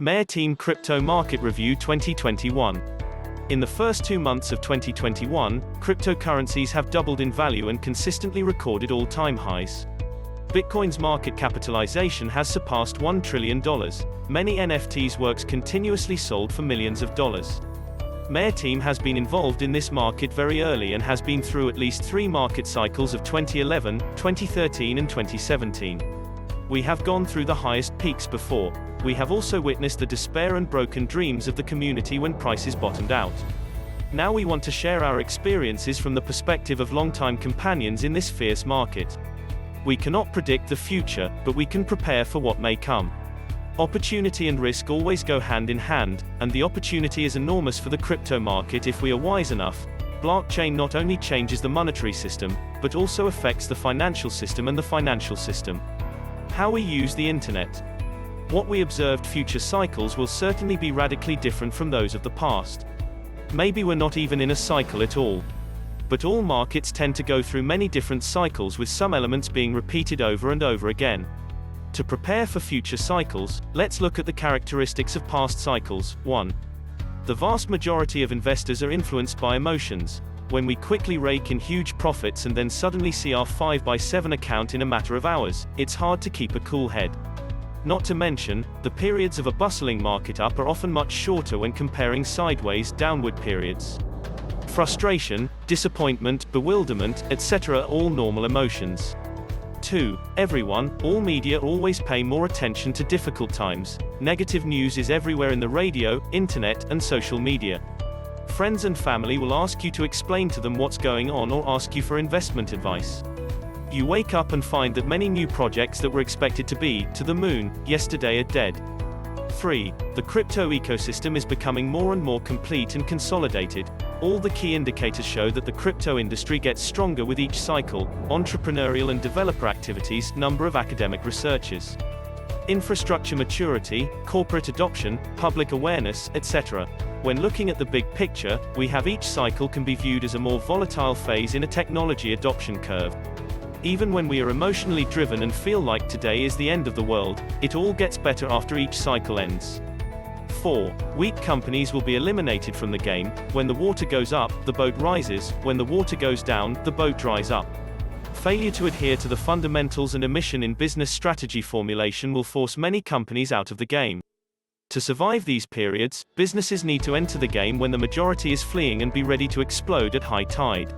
Mayor Team Crypto Market Review 2021. In the first 2 months of 2021, cryptocurrencies have doubled in value and consistently recorded all-time highs. Bitcoin's market capitalization has surpassed $1 trillion. Many NFTs works continuously sold for millions of dollars. Mayor Team has been involved in this market very early and has been through at least 3 market cycles of 2011, 2013 and 2017. We have gone through the highest peaks before. We have also witnessed the despair and broken dreams of the community when prices bottomed out. Now we want to share our experiences from the perspective of long-time companions in this fierce market. We cannot predict the future, but we can prepare for what may come. Opportunity and risk always go hand in hand, and the opportunity is enormous for the crypto market if we are wise enough. Blockchain not only changes the monetary system, but also affects the financial system and the financial system. How we use the internet. What we observed future cycles will certainly be radically different from those of the past. Maybe we're not even in a cycle at all. But all markets tend to go through many different cycles with some elements being repeated over and over again. To prepare for future cycles, let's look at the characteristics of past cycles. 1. The vast majority of investors are influenced by emotions. When we quickly rake in huge profits and then suddenly see our 5x7 account in a matter of hours, it's hard to keep a cool head. Not to mention, the periods of a bustling market up are often much shorter when comparing sideways, downward periods. Frustration, disappointment, bewilderment, etc. are all normal emotions. 2. Everyone, all media always pay more attention to difficult times. Negative news is everywhere in the radio, internet, and social media. Friends and family will ask you to explain to them what's going on or ask you for investment advice. You wake up and find that many new projects that were expected to be to the moon yesterday are dead. 3. The crypto ecosystem is becoming more and more complete and consolidated. All the key indicators show that the crypto industry gets stronger with each cycle: entrepreneurial and developer activities, number of academic researchers, infrastructure maturity, corporate adoption, public awareness, etc. When looking at the big picture, we have each cycle can be viewed as a more volatile phase in a technology adoption curve. Even when we are emotionally driven and feel like today is the end of the world, it all gets better after each cycle ends. 4. Weak companies will be eliminated from the game. When the water goes up, the boat rises. When the water goes down, the boat dries up. Failure to adhere to the fundamentals and omission in business strategy formulation will force many companies out of the game. To survive these periods, businesses need to enter the game when the majority is fleeing and be ready to explode at high tide.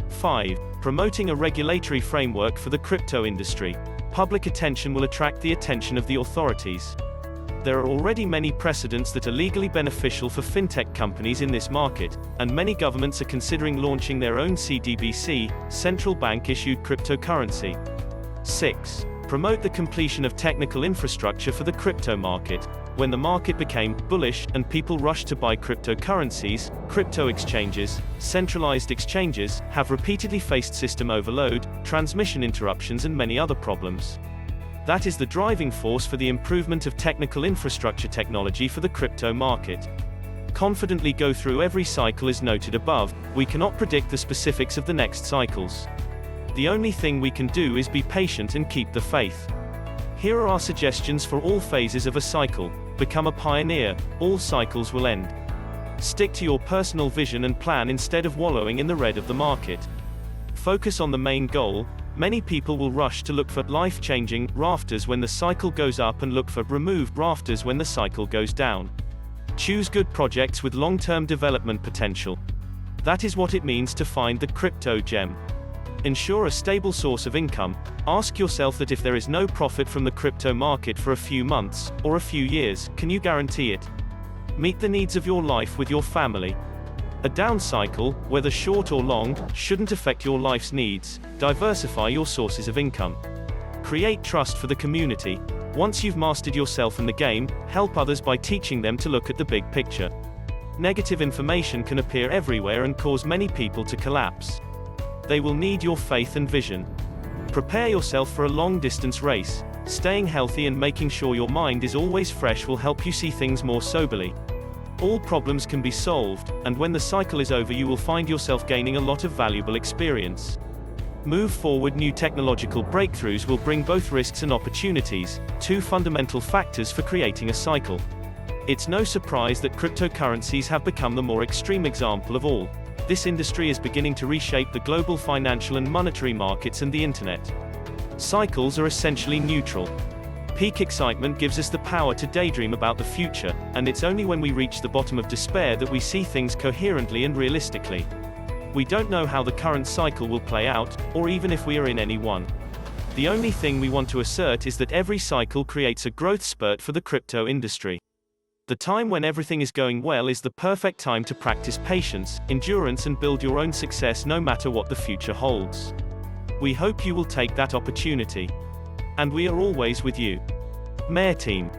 5. Promoting a regulatory framework for the crypto industry. Public attention will attract the attention of the authorities. There are already many precedents that are legally beneficial for fintech companies in this market, and many governments are considering launching their own CBDC, central bank-issued cryptocurrency. 6. Promote the completion of technical infrastructure for the crypto market. When the market became bullish and people rushed to buy cryptocurrencies, crypto exchanges, centralized exchanges, have repeatedly faced system overload, transmission interruptions and many other problems. That is the driving force for the improvement of technical infrastructure technology for the crypto market. Confidently go through every cycle as noted above. We cannot predict the specifics of the next cycles. The only thing we can do is be patient and keep the faith. Here are our suggestions for all phases of a cycle. Become a pioneer. All cycles will end. Stick to your personal vision and plan instead of wallowing in the red of the market. Focus on the main goal. Many people will rush to look for life-changing rafters when the cycle goes up and look for removed rafters when the cycle goes down. Choose good projects with long-term development potential. That is what it means to find the crypto gem. Ensure a stable source of income. Ask yourself that if there is no profit from the crypto market for a few months, or a few years, can you guarantee it? Meet the needs of your life with your family. A down cycle, whether short or long, shouldn't affect your life's needs. Diversify your sources of income. Create trust for the community. Once you've mastered yourself and the game, help others by teaching them to look at the big picture. Negative information can appear everywhere and cause many people to collapse. They will need your faith and vision. Prepare yourself for a long-distance race. Staying healthy and making sure your mind is always fresh will help you see things more soberly. All problems can be solved, and when the cycle is over you will find yourself gaining a lot of valuable experience. Move forward. New technological breakthroughs will bring both risks and opportunities, two fundamental factors for creating a cycle. It's no surprise that cryptocurrencies have become the more extreme example of all. This industry is beginning to reshape the global financial and monetary markets and the internet. Cycles are essentially neutral. Peak excitement gives us the power to daydream about the future, and it's only when we reach the bottom of despair that we see things coherently and realistically. We don't know how the current cycle will play out, or even if we are in any one. The only thing we want to assert is that every cycle creates a growth spurt for the crypto industry. The time when everything is going well is the perfect time to practice patience, endurance and build your own success no matter what the future holds. We hope you will take that opportunity. And we are always with you. Mayor Team.